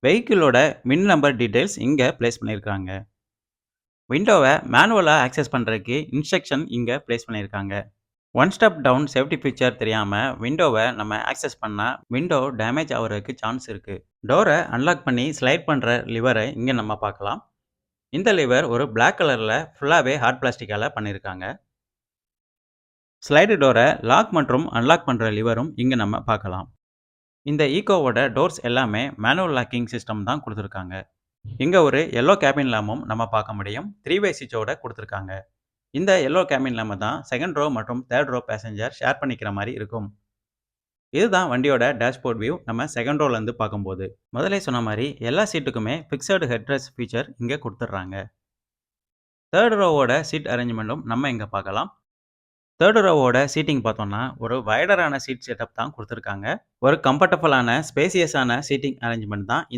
வெஹிக்கிளோட மின் number details இங்க place பண்ணியிருக்காங்க. விண்டோவ மேனுவலா ஆக்சஸ் பண்றதுக்கு இன்ஸ்ட்ரக்ஷன் இங்க பிளேஸ் பண்ணியிருக்காங்க. One step down safety feature தெரியாம விண்டோவ நம்ம ஆக்சஸ் பண்ணா விண்டோ டேமேஜ் ஆகுறதுக்கு சான்ஸ் இருக்கு. டோர அன்லாக் பண்ணி ஸ்லைட் பண்ற லிவரை இங்க நம்ம பார்க்கலாம். இந்த லிவர் ஒரு பிளாக் கலர்ல ஃபுல்லாவே ஹார்ட் பிளாஸ்டிக்கால பண்ணியிருக்காங்க. ஸ்லைடு டோர லாக் மற்றும் அன்லாக் பண்ற லிவரும் இங்க நம்ம பார்க்கலாம். இந்த ஈகோவோட டோர்ஸ் எல்லாமே மேனுவல் லாக்கிங் சிஸ்டம் தான் கொடுத்துருக்காங்க. இங்க ஒரு எல்லோ கேபின் லேம்பும் நம்ம பார்க்க முடியும். 3 வே ஸ்விட்சோட கொடுத்துருக்காங்க. இந்த எல்லோ கேபின் லேம்பு தான் செகண்ட் ரோ மற்றும் தேர்ட் ரோ பேசஞ்சர் ஷேர் பண்ணிக்கிற மாதிரி இருக்கும். இதுதான் வண்டியோட டேஷ்போர்ட் வியூ நம்ம செகண்ட் ரோல இருந்து பார்க்கும்போது. முதல்ல சொன்ன மாதிரி எல்லா சீட்டுக்குமே ஃபிக்ஸட் ஹெட்ரெஸ்ட் ஃபீச்சர் இங்க கொடுத்துட்றாங்க. தேர்ட் ரோவோட சீட் அரேஞ்ச்மெண்ட்டும் நம்ம இங்க பார்க்கலாம். தேர்ட் ரோவோட சீட்டிங் பார்த்தோம்னா ஒரு வைடரான சீட் செட்டப் தான் கொடுத்துருக்காங்க. ஒரு கம்ஃபர்டபுளான ஸ்பேசியஸான சீட்டிங் அரேஞ்ச்மெண்ட் தான் இந்த